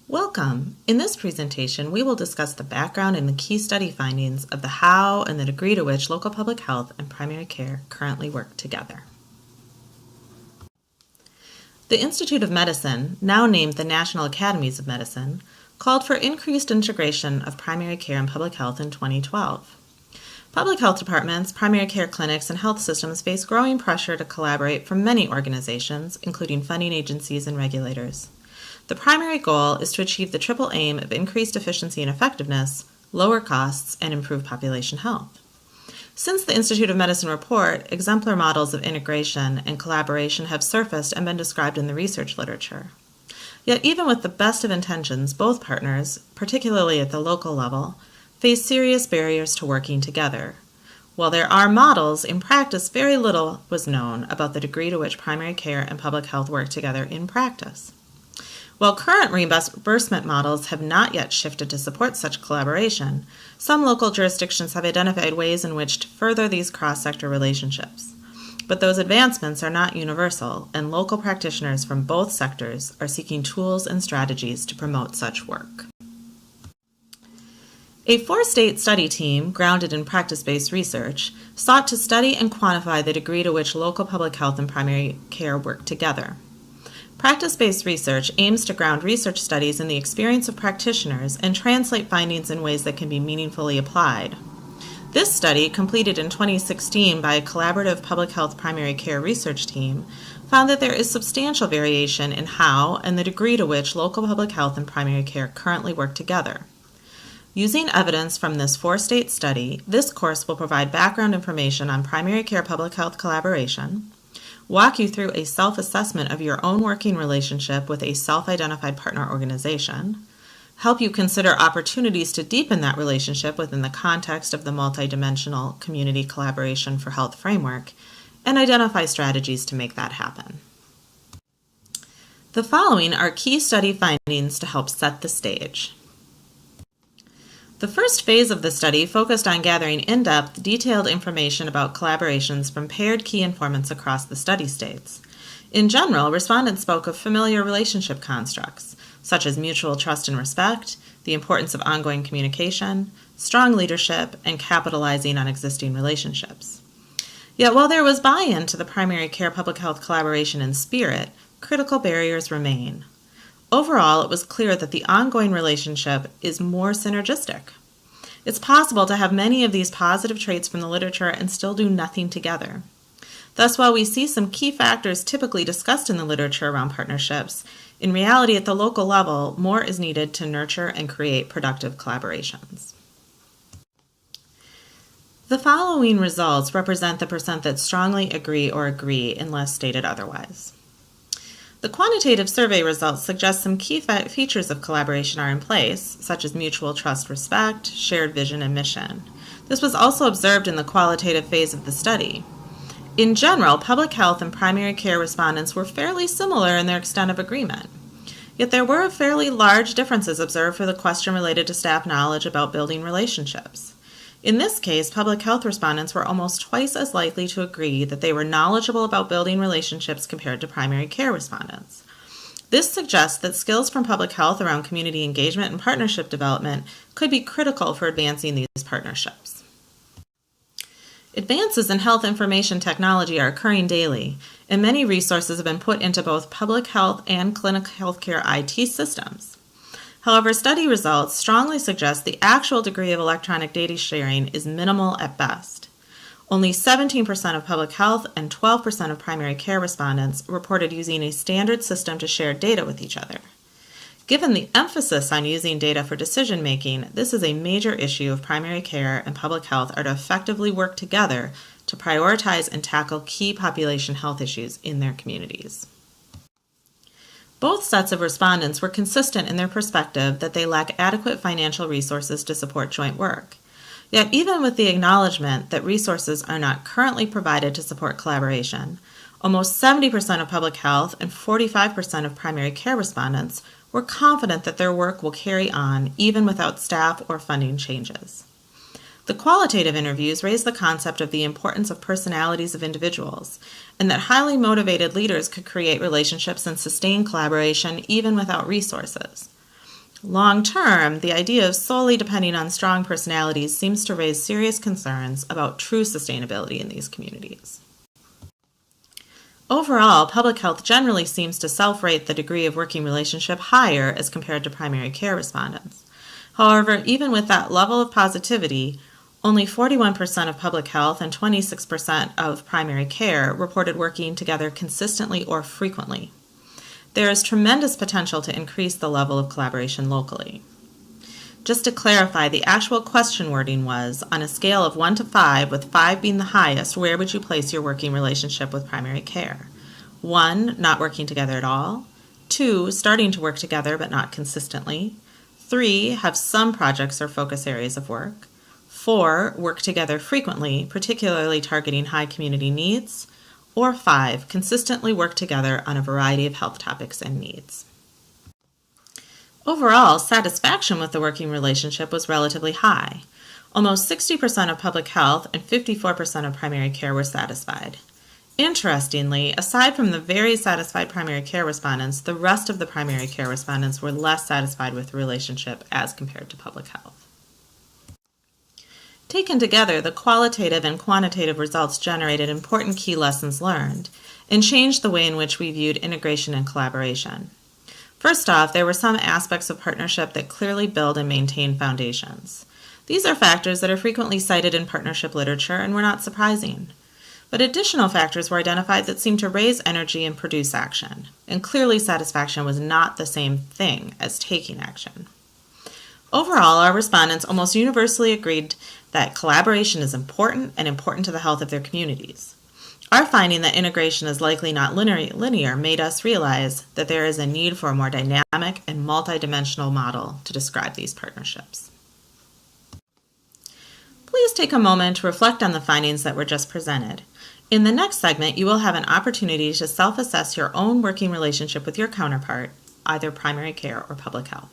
Welcome! In this presentation, we will discuss the background and the key study findings of the how and the degree to which local public health and primary care currently work together. The Institute of Medicine, now named the National Academies of Medicine, called for increased integration of primary care and public health in 2012. Public health departments, primary care clinics, and health systems face growing pressure to collaborate from many organizations, including funding agencies and regulators. The primary goal is to achieve the triple aim of increased efficiency and effectiveness, lower costs, and improve population health. Since the Institute of Medicine report, exemplar models of integration and collaboration have surfaced and been described in the research literature. Yet even with the best of intentions, both partners, particularly at the local level, face serious barriers to working together. While there are models, in practice very little was known about the degree to which primary care and public health work together in practice. While current reimbursement models have not yet shifted to support such collaboration, some local jurisdictions have identified ways in which to further these cross-sector relationships. But those advancements are not universal, and local practitioners from both sectors are seeking tools and strategies to promote such work. A 4-state study team, grounded in practice-based research, sought to study and quantify the degree to which local public health and primary care work together. Practice-based research aims to ground research studies in the experience of practitioners and translate findings in ways that can be meaningfully applied. This study, completed in 2016 by a collaborative public health primary care research team, found that there is substantial variation in how and the degree to which local public health and primary care currently work together. Using evidence from this 4-state study, this course will provide background information on primary care public health collaboration, walk you through a self-assessment of your own working relationship with a self-identified partner organization, help you consider opportunities to deepen that relationship within the context of the multidimensional community collaboration for health framework, and identify strategies to make that happen. The following are key study findings to help set the stage. The first phase of the study focused on gathering in-depth, detailed information about collaborations from paired key informants across the study states. In general, respondents spoke of familiar relationship constructs, such as mutual trust and respect, the importance of ongoing communication, strong leadership, and capitalizing on existing relationships. Yet while there was buy-in to the primary care public health collaboration in spirit, critical barriers remain. Overall, it was clear that the ongoing relationship is more synergistic. It's possible to have many of these positive traits from the literature and still do nothing together. Thus, while we see some key factors typically discussed in the literature around partnerships, in reality at the local level, more is needed to nurture and create productive collaborations. The following results represent the percent that strongly agree or agree unless stated otherwise. The quantitative survey results suggest some key features of collaboration are in place, such as mutual trust, respect, shared vision, and mission. This was also observed in the qualitative phase of the study. In general, public health and primary care respondents were fairly similar in their extent of agreement. Yet there were fairly large differences observed for the question related to staff knowledge about building relationships. In this case, public health respondents were almost twice as likely to agree that they were knowledgeable about building relationships compared to primary care respondents. This suggests that skills from public health around community engagement and partnership development could be critical for advancing these partnerships. Advances in health information technology are occurring daily, and many resources have been put into both public health and clinical healthcare IT systems. However, study results strongly suggest the actual degree of electronic data sharing is minimal at best. Only 17% of public health and 12% of primary care respondents reported using a standard system to share data with each other. Given the emphasis on using data for decision-making, this is a major issue if primary care and public health are to effectively work together to prioritize and tackle key population health issues in their communities. Both sets of respondents were consistent in their perspective that they lack adequate financial resources to support joint work. Yet even with the acknowledgement that resources are not currently provided to support collaboration, almost 70% of public health and 45% of primary care respondents were confident that their work will carry on even without staff or funding changes. The qualitative interviews raised the concept of the importance of personalities of individuals, and that highly motivated leaders could create relationships and sustain collaboration even without resources. Long term, the idea of solely depending on strong personalities seems to raise serious concerns about true sustainability in these communities. Overall, public health generally seems to self-rate the degree of working relationship higher as compared to primary care respondents. However, even with that level of positivity, only 41% of public health and 26% of primary care reported working together consistently or frequently. There is tremendous potential to increase the level of collaboration locally. Just to clarify, the actual question wording was, on a scale of 1 to 5, with 5 being the highest, where would you place your working relationship with primary care? 1, not working together at all. 2, starting to work together but not consistently. 3, have some projects or focus areas of work. 4, work together frequently, particularly targeting high community needs. Or 5, consistently work together on a variety of health topics and needs. Overall, satisfaction with the working relationship was relatively high. Almost 60% of public health and 54% of primary care were satisfied. Interestingly, aside from the very satisfied primary care respondents, the rest of the primary care respondents were less satisfied with the relationship as compared to public health. Taken together, the qualitative and quantitative results generated important key lessons learned and changed the way in which we viewed integration and collaboration. First off, there were some aspects of partnership that clearly build and maintain foundations. These are factors that are frequently cited in partnership literature and were not surprising. But additional factors were identified that seemed to raise energy and produce action, and clearly satisfaction was not the same thing as taking action. Overall, our respondents almost universally agreed that collaboration is important and important to the health of their communities. Our finding that integration is likely not linear made us realize that there is a need for a more dynamic and multidimensional model to describe these partnerships. Please take a moment to reflect on the findings that were just presented. In the next segment, you will have an opportunity to self-assess your own working relationship with your counterpart, either primary care or public health.